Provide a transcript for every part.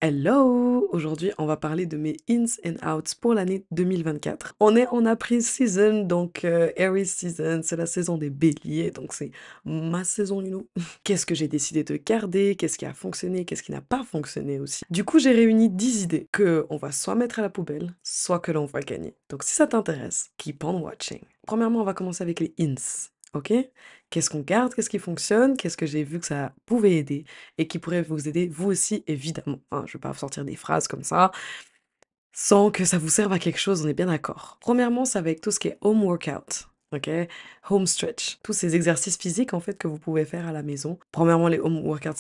Hello! Aujourd'hui, on va parler de mes ins and outs pour l'année 2024. On est en April season, donc Aries season, c'est la saison des béliers, donc c'est ma saison, Qu'est-ce que j'ai décidé de garder? Qu'est-ce qui a fonctionné? Qu'est-ce qui n'a pas fonctionné aussi? Du coup, j'ai réuni 10 idées que on va soit mettre à la poubelle, soit que l'on va gagner. Donc si ça t'intéresse, keep on watching. Premièrement, on va commencer avec les ins, ok? Qu'est-ce qu'on garde? Qu'est-ce qui fonctionne? Qu'est-ce que j'ai vu que ça pouvait aider? Et qui pourrait vous aider vous aussi évidemment, hein. Je vais pas sortir des phrases comme ça, sans que ça vous serve à quelque chose, on est bien d'accord. Premièrement, ça va avec tout ce qui est home workout, OK? Home stretch, tous ces exercices physiques en fait que vous pouvez faire à la maison. Premièrement, les home workouts,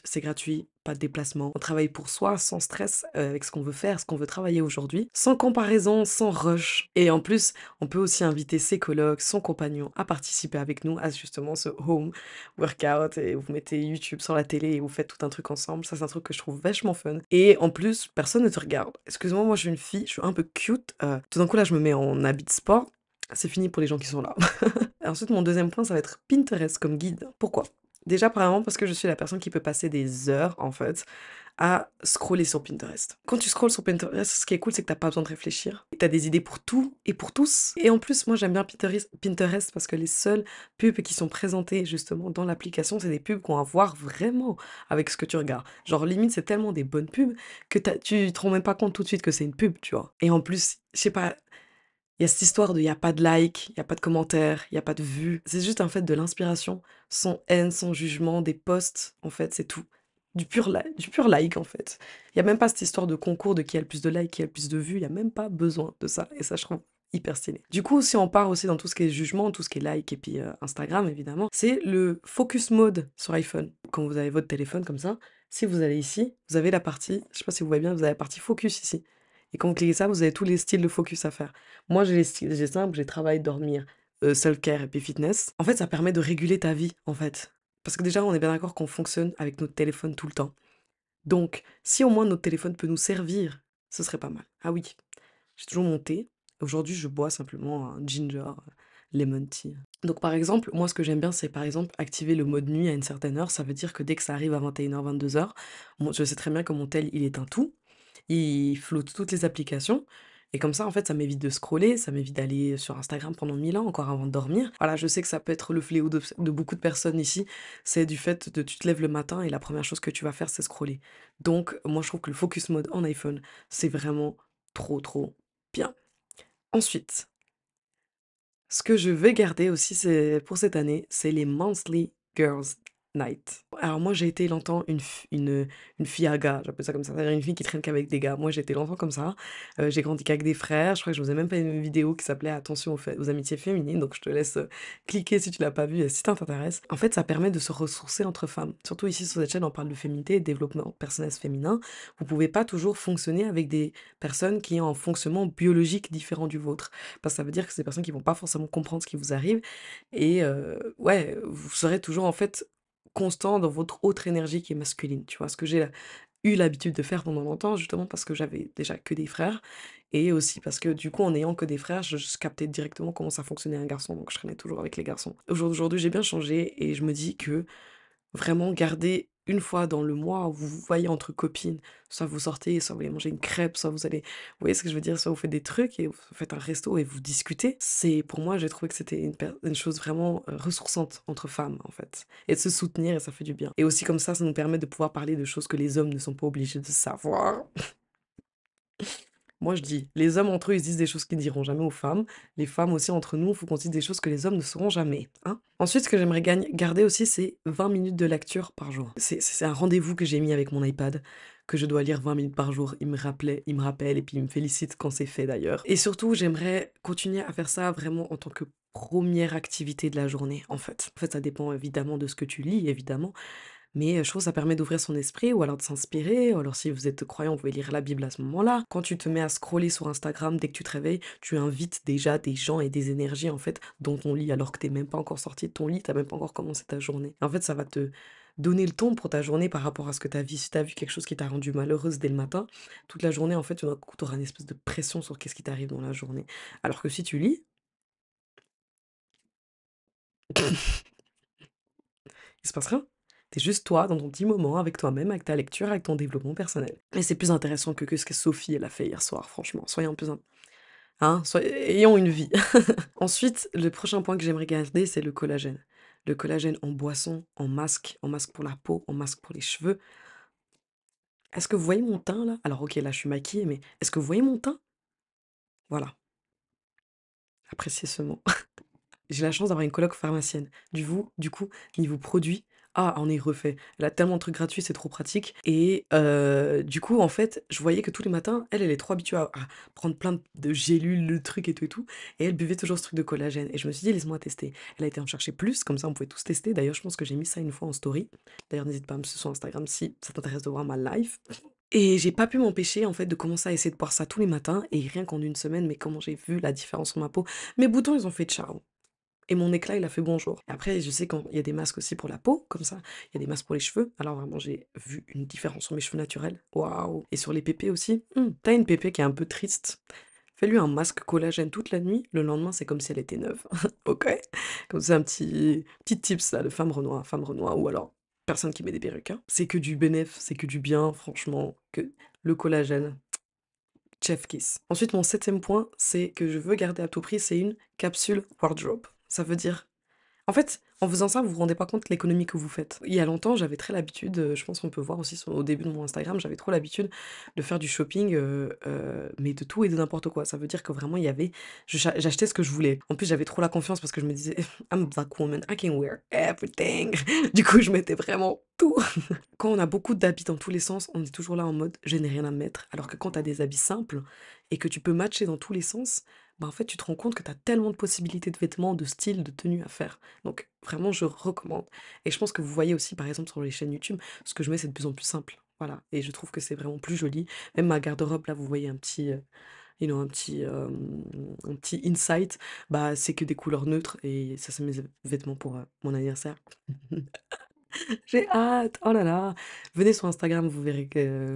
c'est gratuit, pas de déplacement. On travaille pour soi, sans stress, avec ce qu'on veut faire, ce qu'on veut travailler aujourd'hui, sans comparaison, sans rush. Et en plus, on peut aussi inviter ses colocs, son compagnon à participer avec nous à justement ce home workout et vous mettez YouTube sur la télé et vous faites tout un truc ensemble. Ça, c'est un truc que je trouve vachement fun. Et en plus, personne ne te regarde. Excuse-moi, moi je suis une fille, je suis un peu cute. Tout d'un coup, là, je me mets en habit de sport. C'est fini pour les gens qui sont là. Et ensuite, mon deuxième point, ça va être Pinterest comme guide. Pourquoi? Déjà, premièrement, parce que je suis la personne qui peut passer des heures, en fait, à scroller sur Pinterest. Quand tu scrolles sur Pinterest, ce qui est cool, c'est que t'as pas besoin de réfléchir. T'as des idées pour tout et pour tous. Et en plus, moi, j'aime bien Pinterest parce que les seules pubs qui sont présentées justement dans l'application, c'est des pubs qui ont à voir vraiment avec ce que tu regardes. Genre, limite, c'est tellement des bonnes pubs que tu te rends même pas compte tout de suite que c'est une pub, tu vois. Et en plus, je sais pas, il y a cette histoire de il y a pas de like, il y a pas de commentaires, il y a pas de vues. C'est juste en fait de l'inspiration, sans haine, sans jugement, des posts, en fait, c'est tout. Du pur like, en fait. Il y a même pas cette histoire de concours de qui a le plus de likes, qui a le plus de vues, il y a même pas besoin de ça. Et ça, je trouve hyper stylé. Du coup, si on part aussi dans tout ce qui est jugement, tout ce qui est like et puis Instagram, évidemment, c'est le focus mode sur iPhone. Quand vous avez votre téléphone comme ça, si vous allez ici, vous avez la partie, je sais pas si vous voyez bien, vous avez la partie focus ici. Et quand vous cliquez ça, vous avez tous les styles de focus à faire. Moi, j'ai les styles, j'ai simple, j'ai travail, dormir, self-care et puis fitness. En fait, ça permet de réguler ta vie, en fait. Parce que déjà, on est bien d'accord qu'on fonctionne avec notre téléphone tout le temps. Donc, si au moins notre téléphone peut nous servir, ce serait pas mal. Ah oui, j'ai toujours mon thé. Aujourd'hui, je bois simplement un ginger lemon tea. Donc, par exemple, moi, ce que j'aime bien, c'est par exemple activer le mode nuit à une certaine heure. Ça veut dire que dès que ça arrive à 21h, 22h, je sais très bien que mon tel, il éteint tout. Il floute toutes les applications. Et comme ça, en fait, ça m'évite de scroller, ça m'évite d'aller sur Instagram pendant 1000 ans, encore avant de dormir. Voilà, je sais que ça peut être le fléau de beaucoup de personnes ici. C'est du fait de tu te lèves le matin et la première chose que tu vas faire, c'est scroller. Donc, moi, je trouve que le focus mode en iPhone, c'est vraiment trop, trop bien. Ensuite, ce que je vais garder aussi, c'est pour cette année, c'est les monthly girls night. Alors moi, j'ai été longtemps une fille à gars, j'appelle ça comme ça, c'est-à-dire une fille qui traîne qu'avec des gars. Moi, j'ai été longtemps comme ça. J'ai grandi qu'avec des frères. Je crois que je vous ai même pas une vidéo qui s'appelait Attention aux amitiés féminines, donc je te laisse cliquer si tu l'as pas vue et si ça t'intéresse. En fait, ça permet de se ressourcer entre femmes. Surtout ici sur cette chaîne, on parle de féminité et de développement personnel féminin. Vous pouvez pas toujours fonctionner avec des personnes qui ont un fonctionnement biologique différent du vôtre. Parce que ça veut dire que c'est des personnes qui vont pas forcément comprendre ce qui vous arrive et ouais, vous serez toujours en fait constant dans votre autre énergie qui est masculine, tu vois? Ce que j'ai eu l'habitude de faire pendant longtemps, justement parce que j'avais déjà que des frères et aussi parce que du coup, en n'ayant que des frères, je captais directement comment ça fonctionnait un garçon, donc je traînais toujours avec les garçons. Aujourd'hui, j'ai bien changé et je me dis que vraiment garder une fois dans le mois où vous vous voyez entre copines, soit vous sortez, soit vous allez manger une crêpe, soit vous allez, vous voyez ce que je veux dire? Soit vous faites des trucs et vous faites un resto et vous discutez. C'est pour moi, j'ai trouvé que c'était une chose vraiment, ressourçante entre femmes, en fait et de se soutenir et ça fait du bien et aussi comme ça nous permet de pouvoir parler de choses que les hommes ne sont pas obligés de savoir. Moi, je dis, les hommes entre eux, ils se disent des choses qu'ils diront jamais aux femmes. Les femmes aussi entre nous, il faut qu'on se dise des choses que les hommes ne sauront jamais, hein. Ensuite, ce que j'aimerais garder aussi, c'est 20 minutes de lecture par jour. C'est un rendez-vous que j'ai mis avec mon iPad, que je dois lire 20 minutes par jour. Il me rappelle et puis il me félicite quand c'est fait d'ailleurs. Et surtout, j'aimerais continuer à faire ça vraiment en tant que première activité de la journée, en fait. En fait, ça dépend évidemment de ce que tu lis, évidemment, mais je trouve que ça permet d'ouvrir son esprit ou alors de s'inspirer, ou alors si vous êtes croyant, vous pouvez lire la Bible à ce moment-là. Quand tu te mets à scroller sur Instagram dès que tu te réveilles, tu invites déjà des gens et des énergies en fait dans ton lit alors que t'es même pas encore sorti de ton lit, t'as même pas encore commencé ta journée. En fait, ça va te donner le ton pour ta journée par rapport à ce que tu as vu. Si tu as vu quelque chose qui t'a rendu malheureuse dès le matin, toute la journée, en fait, tu auras une espèce de pression sur qu'est-ce qui t'arrive dans la journée. Alors que si tu lis, il se passe rien. Tu juste toi, dans ton petit moment, avec toi-même, avec ta lecture, avec ton développement personnel. Et c'est plus intéressant que ce que Sophie, elle a fait hier soir, franchement. Soyons plus hein? Ayons une vie. Ensuite, le prochain point que j'aimerais garder, c'est le collagène. Le collagène en boisson, en masque pour la peau, en masque pour les cheveux. Est-ce que vous voyez mon teint là? Alors OK, là je suis maquillée, mais est-ce que vous voyez mon teint? Voilà, appréciez ce mot. J'ai la chance d'avoir une coloc pharmacienne. Du coup, niveau produits, ah, on est refait. Elle a tellement de trucs gratuits, c'est trop pratique et du coup, en fait, je voyais que tous les matins, elle est trop habituée à prendre plein de gélules, de trucs et tout et elle buvait toujours ce truc de collagène et je me suis dit: «Laisse-moi tester». Elle a été en chercher plus, comme ça on pouvait tous tester. D'ailleurs, je pense que j'ai mis ça une fois en story. D'ailleurs, n'hésite pas à me suivre sur Instagram si ça t'intéresse de voir ma life et j'ai pas pu m'empêcher, en fait, de commencer à essayer de boire ça tous les matins et rien qu'en une semaine, mais comment j'ai vu la différence sur ma peau. Mes boutons, ils ont fait ciao. Et mon éclat, il a fait bonjour. Et après, je sais qu'il y a des masques aussi pour la peau, comme ça. Il y a des masques pour les cheveux. Alors vraiment, j'ai vu une différence sur mes cheveux naturels. Waouh! Et sur les pépés aussi. T'as une pépé qui est un peu triste. Fais-lui un masque collagène toute la nuit. Le lendemain, c'est comme si elle était neuve. Ok? Comme c'est un petit tips là de femme Renoir, ou alors personne qui met des perruques, hein. C'est que du bénéf, c'est que du bien, franchement. Que le collagène. Chef kiss. Ensuite, mon septième point, c'est que je veux garder à tout prix, c'est une capsule wardrobe. Ça veut dire en fait, en faisant ça, vous vous rendez pas compte de l'économie que vous faites. Il y a longtemps, j'avais très l'habitude, je pense qu'on peut voir aussi au début de mon Instagram, j'avais trop l'habitude de faire du shopping, mais de tout et de n'importe quoi. Ça veut dire que vraiment, il y avait, j'achetais ce que je voulais. En plus, j'avais trop la confiance parce que je me disais, I'm a black woman, I can wear everything. Du coup, je mettais vraiment tout. Quand on a beaucoup d'habits dans tous les sens, on est toujours là en mode je n'ai rien à mettre. Alors que quand tu as des habits simples et que tu peux matcher dans tous les sens, bah en fait tu te rends compte que tu as tellement de possibilités de vêtements, de styles, de tenues à faire. Donc vraiment je recommande. Et je pense que vous voyez aussi par exemple sur les chaînes YouTube, ce que je mets c'est de plus en plus simple. Voilà. Et je trouve que c'est vraiment plus joli. Même ma garde-robe là, vous voyez un petit, un petit insight, bah c'est que des couleurs neutres et ça c'est mes vêtements pour mon anniversaire. J'ai hâte! Oh là là! Venez sur Instagram, vous verrez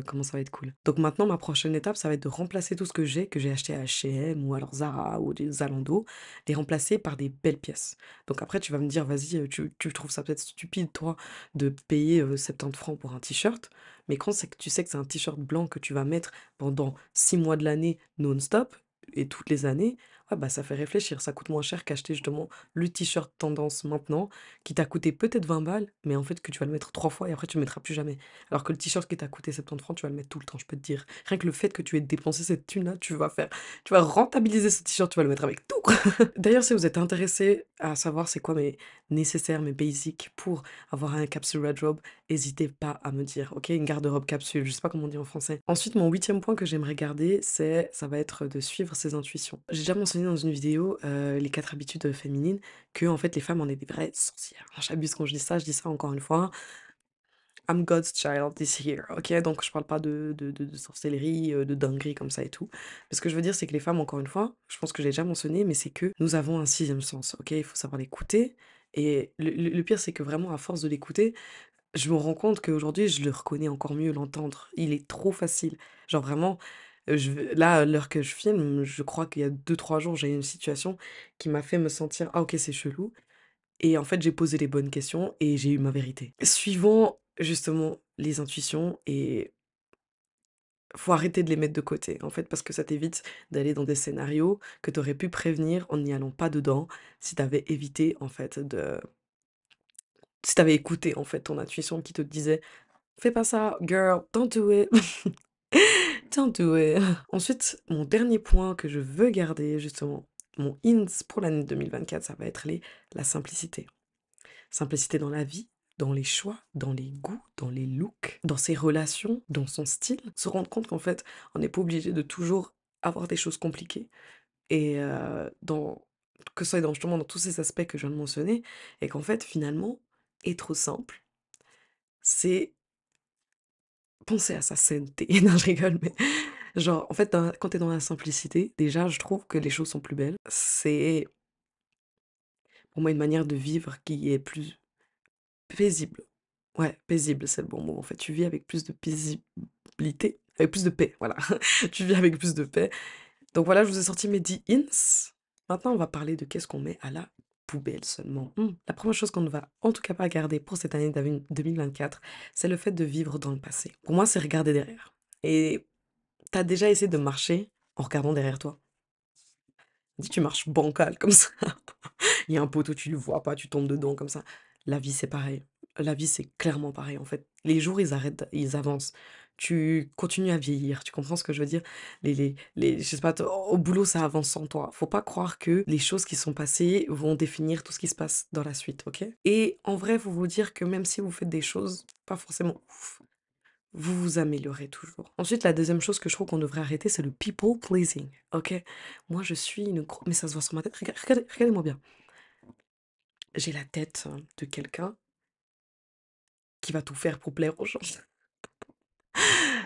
comment ça va être cool. Donc maintenant, ma prochaine étape, ça va être de remplacer tout ce que j'ai acheté à H&M ou alors Zara ou des Zalando, les remplacer par des belles pièces. Donc après, tu vas me dire: «Vas-y, tu trouves ça peut-être stupide, toi, de payer, 70 francs pour un t-shirt», mais quand c'est que tu sais que c'est un t-shirt blanc que tu vas mettre pendant 6 mois de l'année non-stop et toutes les années, ouais, bah, ça fait réfléchir. Ça coûte moins cher qu'acheter justement le t-shirt tendance maintenant qui t'a coûté peut-être 20 balles, mais en fait que tu vas le mettre 3 fois et après tu le mettras plus jamais. Alors que le t-shirt qui t'a coûté 70 francs, tu vas le mettre tout le temps, je peux te dire. Rien que le fait que tu aies dépensé cette thune-là, tu vas rentabiliser ce t-shirt, tu vas le mettre avec tout. D'ailleurs, si vous êtes intéressé à savoir c'est quoi mes nécessaires, mes basics pour avoir un capsule wardrobe, n'hésitez pas à me dire, ok? Une garde-robe capsule, je sais pas comment on dit en français. Ensuite, mon huitième point que j'aimerais garder, ça va être de suivre ses intuitions. J'ai déjà mentionné dans une vidéo les 4 habitudes féminines que en fait les femmes on est des vraies sorcières. J'abuse quand je dis ça encore une fois. I'm God's child this here, ok? Donc je parle pas de sorcellerie, de dinguerie comme ça et tout. Mais ce que je veux dire, c'est que les femmes, encore une fois, je pense que j'ai déjà mentionné, mais c'est que nous avons un sixième sens, ok? Il faut savoir l'écouter. Et le pire, c'est que vraiment, à force de l'écouter, je me rends compte qu'aujourd'hui, je le reconnais encore mieux, l'entendre. Il est trop facile. Genre vraiment, là, à l'heure que je filme, je crois qu'il y a 2 3 jours, j'ai eu une situation qui m'a fait me sentir, ah ok, c'est chelou. Et en fait, j'ai posé les bonnes questions et j'ai eu ma vérité. Suivant justement les intuitions et faut arrêter de les mettre de côté, en fait, parce que ça t'évite d'aller dans des scénarios que tu aurais pu prévenir en n'y allant pas dedans, si t'avais évité, en fait, si t'avais écouté, en fait, ton intuition qui te disait: «Fais pas ça, girl, don't do it, don't do it». Ensuite, mon dernier point que je veux garder, justement, mon ins pour l'année 2024, ça va être la simplicité. Simplicité dans la vie, dans les choix, dans les goûts, dans les looks, dans ses relations, dans son style. Se rendre compte qu'en fait, on n'est pas obligé de toujours avoir des choses compliquées et que ce soit justement dans tous ces aspects que je viens de mentionner et qu'en fait, finalement, être simple, c'est penser à sa sainteté. Non, je rigole, mais genre, en fait, quand tu es dans la simplicité, déjà, je trouve que les choses sont plus belles. C'est pour moi une manière de vivre qui est plus paisible. Ouais, paisible, c'est le bon mot. En fait, tu vis avec plus de paisibilité, avec plus de paix, voilà. Tu vis avec plus de paix. Donc voilà, je vous ai sorti mes 10 ins. Maintenant, on va parler de qu'est-ce qu'on met à la poubelle seulement. La première chose qu'on ne va en tout cas pas garder pour cette année 2024, c'est le fait de vivre dans le passé. Pour moi, c'est regarder derrière. Et t'as déjà essayé de marcher en regardant derrière toi? Dis tu marches bancal comme ça. Il y a un poteau, tu le vois pas, tu tombes dedans comme ça. La vie, c'est pareil. La vie, c'est clairement pareil, en fait. Les jours, ils arrêtent, ils avancent. Tu continues à vieillir, tu comprends ce que je veux dire? Je sais pas, au boulot, ça avance sans toi. Faut pas croire que les choses qui sont passées vont définir tout ce qui se passe dans la suite, ok? Et en vrai, faut vous dire que même si vous faites des choses pas forcément ouf, vous vous améliorez toujours. Ensuite, la deuxième chose que je trouve qu'on devrait arrêter, c'est le people pleasing, ok? Moi, je suis une mais ça se voit sur ma tête. Regardez-moi bien. J'ai la tête de quelqu'un qui va tout faire pour plaire aux gens.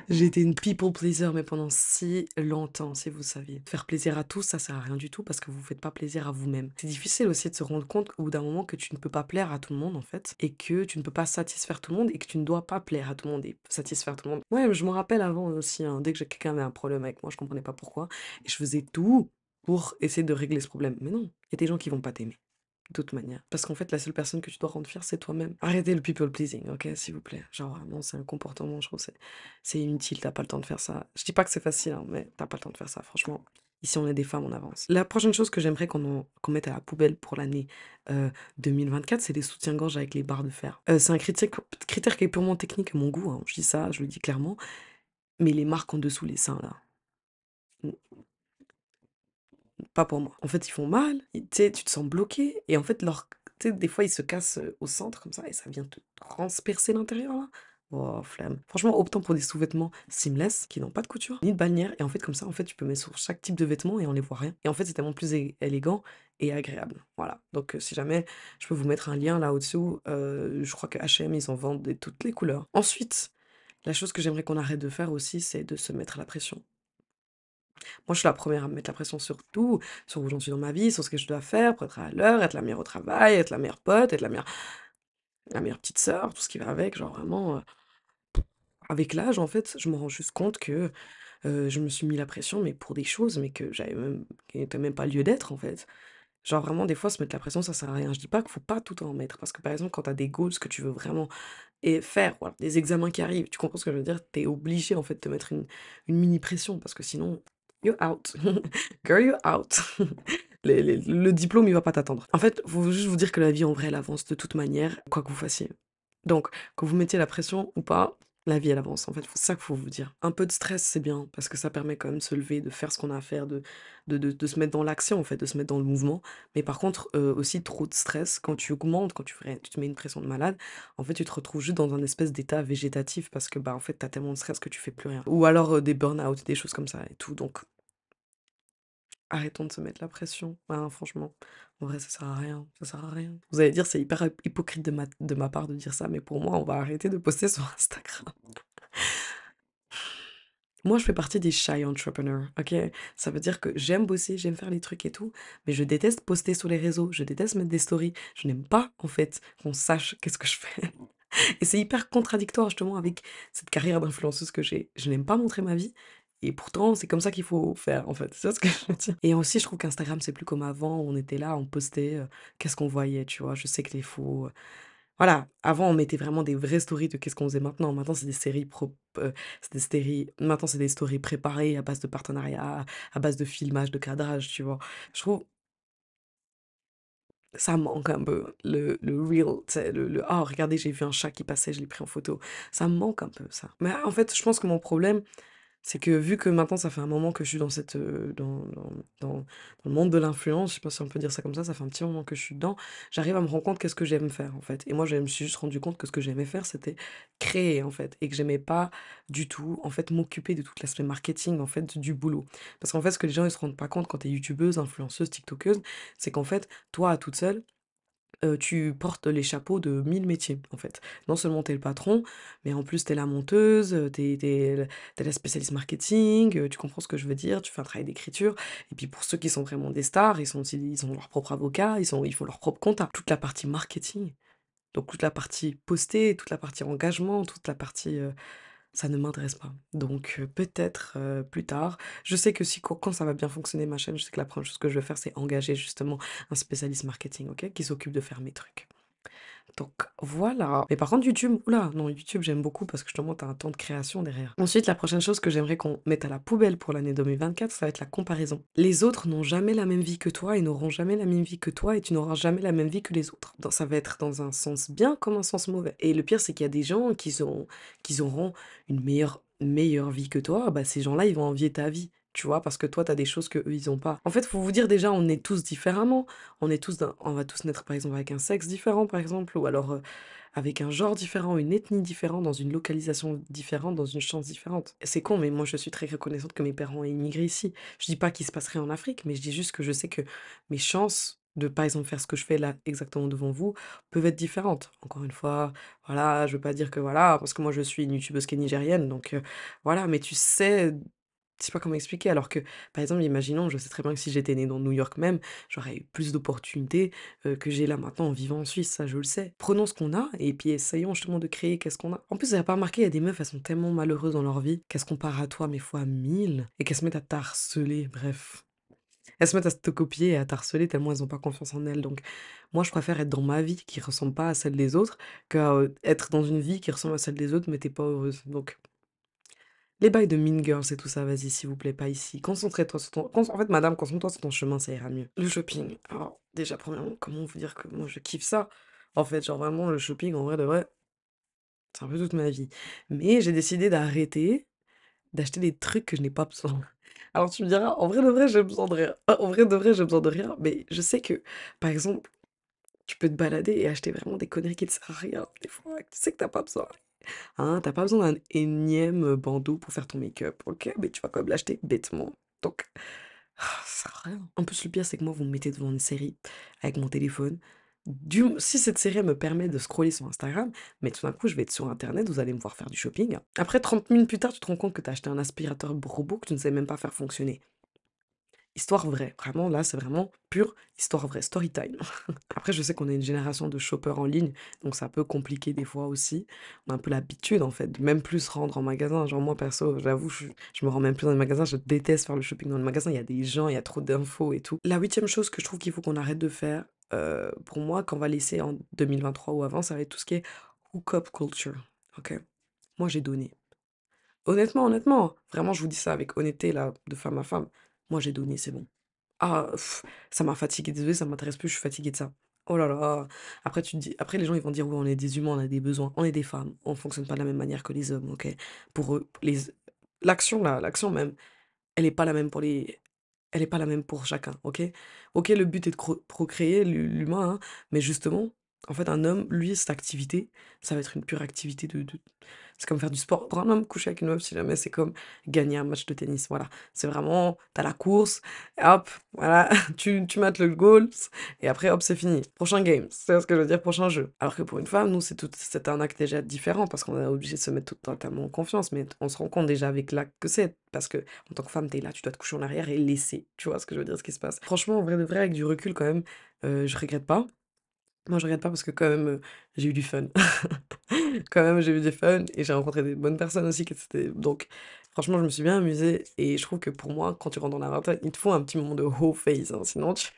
J'ai été une people pleaser, mais pendant si longtemps, si vous saviez. Faire plaisir à tous, ça sert à rien du tout parce que vous faites pas plaisir à vous-même. C'est difficile aussi de se rendre compte au bout d'un moment que tu ne peux pas plaire à tout le monde en fait, et que tu ne peux pas satisfaire tout le monde et que tu ne dois pas plaire à tout le monde et satisfaire tout le monde. Ouais, je me rappelle avant aussi, hein, dès que quelqu'un avait un problème avec moi, je comprenais pas pourquoi, et je faisais tout pour essayer de régler ce problème. Mais non, il y a des gens qui vont pas t'aimer. De toute manière. Parce qu'en fait, la seule personne que tu dois rendre fière, c'est toi-même. Arrêtez le people pleasing, ok, s'il vous plaît. Genre, vraiment, c'est un comportement, je trouve, c'est inutile, t'as pas le temps de faire ça. Je dis pas que c'est facile, hein, mais t'as pas le temps de faire ça, franchement. Ici, on est des femmes, on avance. La prochaine chose que j'aimerais qu'on mette à la poubelle pour l'année 2024, c'est les soutiens-gorge avec les barres de fer. C'est un critère qui est purement technique à mon goût, hein. Je dis ça, je le dis clairement. Mais les marques en dessous, les seins, là, pas pour moi. En fait, ils font mal, tu sais, tu te sens bloqué, et en fait, tu sais, des fois, ils se cassent au centre, comme ça, et ça vient te transpercer l'intérieur, là. Oh, flemme. Franchement, optant pour des sous-vêtements seamless, qui n'ont pas de couture, ni de bannière, et en fait, comme ça, en fait, tu peux mettre sur chaque type de vêtement, et on les voit rien. Et en fait, c'est tellement plus élégant et agréable. Voilà. Donc, si jamais, je peux vous mettre un lien là au-dessous, je crois que H&M, ils en vendent de toutes les couleurs. Ensuite, la chose que j'aimerais qu'on arrête de faire aussi, c'est de se mettre la pression. Moi, je suis la première à me mettre la pression sur tout, sur où j'en suis dans ma vie, sur ce que je dois faire pour être à l'heure, être la meilleure au travail, être la meilleure pote, être la meilleure petite sœur, tout ce qui va avec, genre vraiment, avec l'âge, en fait, je me rends juste compte que, je me suis mis la pression, mais pour des choses, mais que j'avais même qui n'étaient même pas lieu d'être, en fait. Genre vraiment, des fois, se mettre la pression, ça sert à rien. Je dis pas qu'il faut pas tout en mettre, parce que, par exemple, quand tu as des goals que tu veux vraiment faire, voilà, des examens qui arrivent, tu comprends ce que je veux dire? Tu es obligé, en fait, de te mettre une mini pression parce que sinon, you're out. Girl, you're out. Le diplôme, il va pas t'attendre. En fait, faut juste vous dire que la vie, en vrai, elle avance de toute manière, quoi que vous fassiez. Donc, que vous mettiez la pression ou pas, la vie, elle avance, en fait. C'est ça qu'il faut vous dire. Un peu de stress, c'est bien, parce que ça permet quand même de se lever, de faire ce qu'on a à faire, de se mettre dans l'action, en fait, de se mettre dans le mouvement. Mais par contre, aussi trop de stress, quand tu augmentes, quand tu te mets une pression de malade, en fait, tu te retrouves juste dans un espèce d'état végétatif parce que, bah, en fait, t'as tellement de stress que tu fais plus rien. Ou alors, des burn-out, des choses comme ça et tout. Donc, arrêtons de se mettre la pression. Hein, franchement, en vrai, ça sert à rien. Ça sert à rien. Vous allez dire, c'est hyper hypocrite de ma part de dire ça, mais pour moi, on va arrêter de poster sur Instagram. Moi, je fais partie des shy entrepreneurs, ok? Ça veut dire que j'aime bosser, j'aime faire les trucs et tout, mais je déteste poster sur les réseaux, je déteste mettre des stories. Je n'aime pas, en fait, qu'on sache qu'est-ce que je fais. Et c'est hyper contradictoire, justement, avec cette carrière d'influenceuse que j'ai. Je n'aime pas montrer ma vie, et pourtant, c'est comme ça qu'il faut faire, en fait. C'est ça ce que je veux dire. Et aussi, je trouve qu'Instagram, c'est plus comme avant, où on était là, on postait, qu'est-ce qu'on voyait, tu vois? Je sais que les faux, voilà, avant, on mettait vraiment des vraies stories de qu'est-ce qu'on faisait maintenant. Maintenant, c'est des séries c'est des séries maintenant, c'est des stories préparées à base de partenariats, à base de filmage, de cadrage, tu vois? Je trouve ça manque un peu, le real, tu sais, le: «Oh regardez, j'ai vu un chat qui passait, je l'ai pris en photo». Ça me manque un peu ça. Mais en fait, je pense que mon problème, c'est que vu que maintenant ça fait un moment que je suis dans cette, dans le monde de l'influence, je sais pas si on peut dire ça comme ça fait un petit moment que je suis dedans, j'arrive à me rendre compte qu'est-ce que j'aime faire, en fait. Et moi, je me suis juste rendu compte que ce que j'aimais faire, c'était créer, en fait, et que j'aimais pas du tout, en fait, m'occuper de tout l'aspect marketing, en fait, du boulot. Parce qu'en fait, ce que les gens, ils se rendent pas compte quand tu es youtubeuse, influenceuse, tiktokeuse, c'est qu'en fait, toi, à toute seule, tu portes les chapeaux de 1000 métiers, en fait. Non seulement tu es le patron, mais en plus tu es la monteuse, tu es la spécialiste marketing, tu comprends ce que je veux dire, tu fais un travail d'écriture. Et puis pour ceux qui sont vraiment des stars, ils ont leur propre avocat, ils font leur propre compta. Toute la partie marketing, donc toute la partie postée, toute la partie engagement, toute la partie, ça ne m'intéresse pas. Donc peut-être, plus tard. Je sais que si quand ça va bien fonctionner ma chaîne, je sais que la première chose que je vais faire, c'est engager justement un spécialiste marketing, OK? Qui s'occupe de faire mes trucs. Donc voilà. Mais par contre YouTube, ouh là, non YouTube j'aime beaucoup parce que justement tu as un temps de création derrière. Ensuite, la prochaine chose que j'aimerais qu'on mette à la poubelle pour l'année 2024, ça va être la comparaison. Les autres n'ont jamais la même vie que toi et n'auront jamais la même vie que toi et tu n'auras jamais la même vie que les autres. Ça va être dans un sens bien comme un sens mauvais. Et le pire, c'est qu'il y a des gens qui auront une meilleure vie que toi, bah ces gens-là, ils vont envier ta vie. Tu vois, parce que toi, tu as des choses que eux, ils ont pas. En fait, faut vous dire déjà, on est tous différemment. On va tous naître, par exemple, avec un sexe différent, par exemple, ou alors avec un genre différent, une ethnie différente, dans une localisation différente, dans une chance différente. C'est con, mais moi, je suis très reconnaissante que mes parents aient immigré ici. Je dis pas qu'il se passe rien en Afrique, mais je dis juste que je sais que mes chances de, par exemple, faire ce que je fais là, exactement devant vous, peuvent être différentes. Encore une fois, voilà, je veux pas dire que voilà, parce que moi, je suis une youtubeuse qui est nigérienne, donc voilà, mais tu sais, je sais pas comment expliquer, alors que, par exemple, imaginons, je sais très bien que si j'étais née dans New York même, j'aurais eu plus d'opportunités que j'ai là maintenant en vivant en Suisse, ça je le sais. Prenons ce qu'on a et puis essayons justement de créer qu'est-ce qu'on a. En plus, vous avez pas remarqué, il y a des meufs, elles sont tellement malheureuses dans leur vie qu'elles se comparent à toi, mais fois 1000, et qu'elles se mettent à t'harceler, bref. Elles se mettent à te copier et à t'harceler tellement elles ont pas confiance en elles. Donc, moi, je préfère être dans ma vie qui ressemble pas à celle des autres qu'à être dans une vie qui ressemble à celle des autres, mais t'es pas heureuse. Donc, les bails de Mean Girls et tout ça, vas-y, s'il vous plaît, pas ici. Concentrez-toi sur ton... En fait, madame, concentre-toi sur ton chemin, ça ira mieux. Le shopping. Alors, déjà, premièrement, comment vous dire que moi, je kiffe ça? En fait, genre, vraiment, le shopping, en vrai de vrai, c'est un peu toute ma vie. Mais j'ai décidé d'arrêter d'acheter des trucs que je n'ai pas besoin. Alors, tu me diras, en vrai de vrai, j'ai besoin de rien. En vrai de vrai, j'ai besoin de rien. Mais je sais que, par exemple, tu peux te balader et acheter vraiment des conneries qui ne servent à rien. Des fois, tu sais que t'as pas besoin. Hein, tu pas besoin d'un énième, bandeau pour faire ton make-up, OK? Mais tu vas quand même l'acheter bêtement. Donc, ça sert à rien. En plus, le pire, c'est que moi, vous me mettez devant une série avec mon téléphone. Si cette série elle me permet de scroller sur Instagram, mais tout d'un coup, je vais être sur internet, vous allez me voir faire du shopping. Après 30 minutes plus tard, tu te rends compte que tu as acheté un aspirateur robot que tu ne sais même pas faire fonctionner. Histoire vraie. Vraiment, là, c'est vraiment pure histoire vraie, story time. Après, je sais qu'on est une génération de shoppers en ligne, donc ça peut compliquer des fois aussi. On a un peu l'habitude, en fait, de même plus se rendre en magasin. Genre, moi, perso, j'avoue, je me rends même plus dans les magasins. Je déteste faire le shopping dans le magasin. Il y a des gens, il y a trop d'infos et tout. La huitième chose que je trouve qu'il faut qu'on arrête de faire, pour moi, qu'on va laisser en 2023 ou avant, ça va être tout ce qui est hook-up culture. Ok? Moi, j'ai donné. Honnêtement, vraiment, je vous dis ça avec honnêteté, là, de femme à femme. Moi, j'ai donné, c'est bon. Ah, ça m'a fatiguée, désolée, ça m'intéresse plus, je suis fatiguée de ça. Oh là là. Après, tu te dis, après, les gens, ils vont dire, oui, on est des humains, on a des besoins, on est des femmes, on fonctionne pas de la même manière que les hommes, ok? Pour eux, l'action, là, l'action même, elle est pas la même pour les, elle est pas la même pour chacun, ok? Ok, le but est de procréer l'humain, hein, mais justement, en fait, un homme, lui, cette activité, ça va être une pure activité c'est comme faire du sport. Pour un homme, coucher avec une meuf, si jamais, c'est comme gagner un match de tennis, voilà. C'est vraiment, t'as la course, et hop, voilà, tu mates le goal, et après, hop, c'est fini. Prochain game, c'est ce que je veux dire, prochain jeu. Alors que pour une femme, nous, c'est un acte déjà différent, parce qu'on est obligé de se mettre totalement en confiance, mais on se rend compte déjà avec l'acte que c'est, parce que en tant que femme, t'es là, tu dois te coucher en arrière et laisser, tu vois ce que je veux dire, ce qui se passe. Franchement, en vrai de vrai, avec du recul, quand même, je regrette pas. Moi, je regrette pas parce que quand même, j'ai eu du fun. Quand même, j'ai eu du fun et j'ai rencontré des bonnes personnes aussi qui étaient donc franchement, je me suis bien amusée et je trouve que pour moi, quand tu rentres dans la vingtaine, il te faut un petit moment de whole phase, hein, sinon tu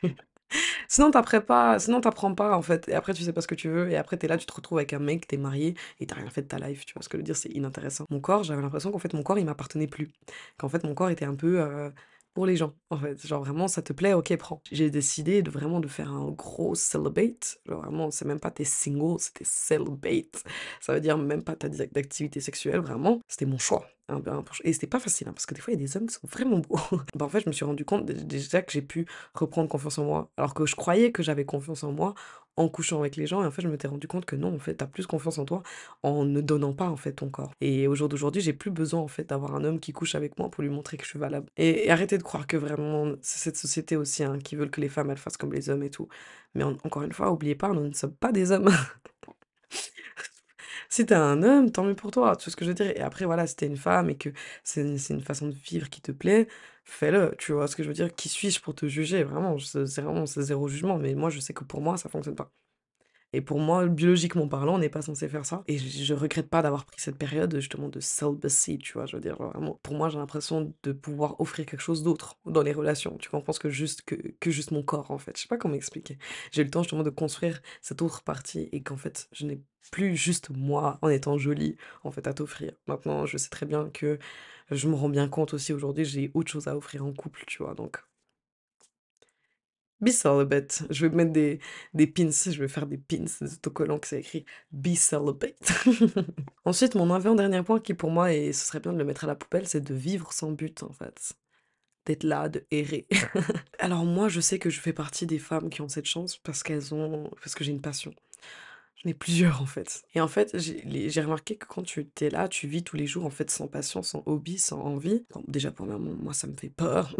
sinon t'apprends pas, en fait et après tu sais pas ce que tu veux et après t'es là, tu te retrouves avec un mec, t'es marié et t'as rien fait de ta life, tu vois ce que je veux dire? C'est inintéressant. Mon corps, j'avais l'impression qu'en fait, mon corps, il m'appartenait plus. Qu'en fait, mon corps était un peu, pour les gens, en fait. Genre vraiment, ça te plaît? OK, prends. J'ai décidé de vraiment de faire un gros celebrate. Genre vraiment, c'est même pas t'es single, c'était celebrate. Ça veut dire même pas ta d'activité sexuelle, vraiment. C'était mon choix. Et c'était pas facile, hein, parce que des fois, il y a des hommes qui sont vraiment beaux. Bah, en fait, je me suis rendu compte déjà que j'ai pu reprendre confiance en moi. Alors que je croyais que j'avais confiance en moi en couchant avec les gens. Et en fait, je m'étais rendu compte que non, en fait, t'as plus confiance en toi en ne donnant pas, en fait, ton corps. Et au jour d'aujourd'hui, j'ai plus besoin, en fait, d'avoir un homme qui couche avec moi pour lui montrer que je suis valable. Et arrêtez de croire que vraiment, c'est cette société aussi, hein, qui veulent que les femmes, elles fassent comme les hommes et tout. Mais encore une fois, oubliez pas, nous ne sommes pas des hommes. Si t'es un homme, tant mieux pour toi, tu vois ce que je veux dire? Et après, voilà, si t'es une femme et que c'est une façon de vivre qui te plaît, fais-le, tu vois ce que je veux dire? Qui suis-je pour te juger? Vraiment, c'est vraiment, c'est zéro jugement, mais moi, je sais que pour moi, ça fonctionne pas. Et pour moi, biologiquement parlant, on n'est pas censé faire ça et je regrette pas d'avoir pris cette période, justement, de celibacy, tu vois? Je veux dire, vraiment, pour moi, j'ai l'impression de pouvoir offrir quelque chose d'autre dans les relations, tu comprends? Que juste mon corps, en fait. Je sais pas comment expliquer. J'ai eu le temps, justement, de construire cette autre partie et qu'en fait, je n'ai plus juste moi, en étant jolie, en fait, à t'offrir. Maintenant, je sais très bien que je me rends bien compte aussi aujourd'hui, j'ai autre chose à offrir en couple, tu vois? Donc be celibate. Je vais mettre des pins, je vais faire des pins, des autocollants que c'est écrit be celibate. Ensuite, mon avant-dernier point qui pour moi, et ce serait bien de le mettre à la poubelle, c'est de vivre sans but, en fait. D'être là, de errer. Alors moi, je sais que je fais partie des femmes qui ont cette chance parce que j'ai une passion. J'en ai plusieurs, en fait. Et en fait, j'ai remarqué que quand tu es là, tu vis tous les jours, en fait, sans passion, sans hobby, sans envie. Bon, déjà, premièrement, moi, ça me fait peur.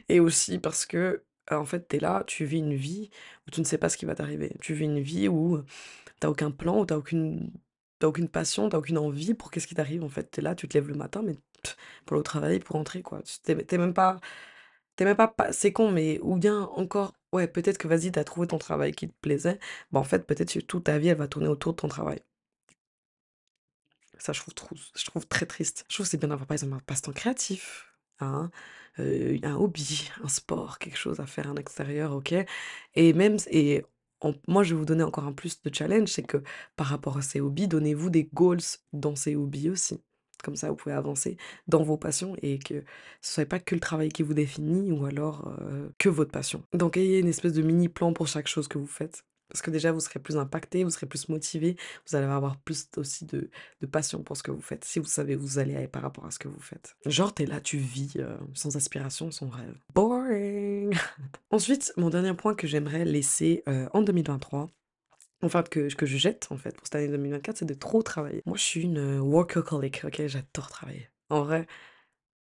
Et aussi parce que, en fait, tu es là, tu vis une vie où tu ne sais pas ce qui va t'arriver. Tu vis une vie où tu aucun plan, où tu aucune passion, tu aucune envie pour qu'est-ce qui t'arrive, en fait. Tu es là, tu te lèves le matin, mais pour aller au travail, pour rentrer, quoi. Tu es même pas c'est con, mais ou bien encore, ouais, peut-être que vas-y, tu as trouvé ton travail qui te plaisait, bah, en fait, peut-être que toute ta vie, elle va tourner autour de ton travail. Ça, je trouve très triste. Je trouve que c'est bien d'avoir, par exemple, un passe-temps créatif, hein, un hobby, un sport, quelque chose à faire en extérieur, OK? Et même s et moi, je vais vous donner encore un plus de challenge, c'est que par rapport à ces hobbies, donnez-vous des goals dans ces hobbies aussi. Comme ça, vous pouvez avancer dans vos passions et que ce soit pas que le travail qui vous définit ou alors, que votre passion. Donc ayez une espèce de mini plan pour chaque chose que vous faites. Parce que déjà, vous serez plus impacté, vous serez plus motivé, vous allez avoir plus aussi de passion pour ce que vous faites, si vous savez où vous allez aller par rapport à ce que vous faites. Genre, tu es là, tu vis, sans aspiration, sans rêve. Boring! Ensuite, mon dernier point que j'aimerais laisser, en 2023, enfin que je jette, en fait, pour cette année 2024, c'est de trop travailler. Moi, je suis une, workaholic, OK? J'adore travailler. En vrai,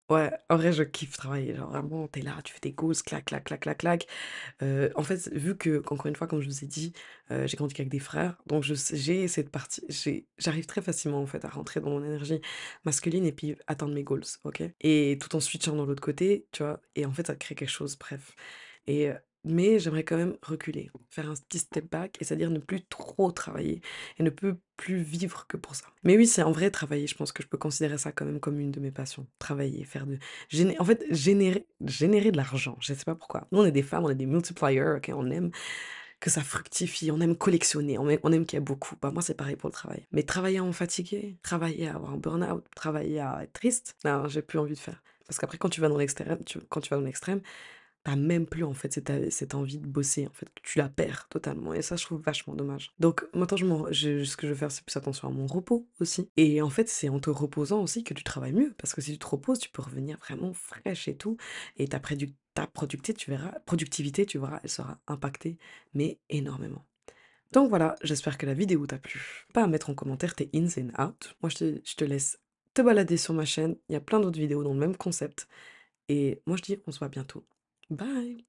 ouais, en vrai, je kiffe travailler. Genre vraiment, tu es là, tu fais tes causes, clac, clac, clac, clac, clac. En fait, vu qu'encore une fois, comme je vous ai dit, j'ai grandi qu'avec des frères, donc j'ai cette partie j'arrive très facilement, en fait, à rentrer dans mon énergie masculine et puis atteindre mes goals, OK? Et tout en switchant dans l'autre côté, tu vois? Et en fait, ça crée quelque chose, bref. Et mais j'aimerais quand même reculer, faire un petit step back et c'est-à-dire ne plus trop travailler et ne plus vivre que pour ça. Mais oui, c'est en vrai travailler, je pense que je peux considérer ça quand même comme une de mes passions. Travailler, faire de en fait, générer de l'argent, je sais pas pourquoi. Nous, on est des femmes, on est des multipliers, OK? On aime que ça fructifie, on aime collectionner, on aime qu'il y ait beaucoup. Bah, moi, c'est pareil pour le travail. Mais travailler à en fatiguer, travailler à avoir un burn-out, travailler à être triste, non, j'ai plus envie de faire. Parce qu'après, quand tu vas dans l'extrême, t'as même plus, en fait, cette envie de bosser, en fait, tu la perds totalement et ça, je trouve vachement dommage. Donc maintenant, ce que je vais faire, c'est plus attention à mon repos aussi et en fait, c'est en te reposant aussi que tu travailles mieux parce que si tu te reposes, tu peux revenir vraiment fraîche et tout et ta productivité, tu verras, elle sera impactée, mais énormément. Donc voilà, j'espère que la vidéo t'a plu. Pas à mettre en commentaire tes ins and out. Moi, je te laisse te balader sur ma chaîne, il y a plein d'autres vidéos dans le même concept et moi, je dis on se voit bientôt. Bye!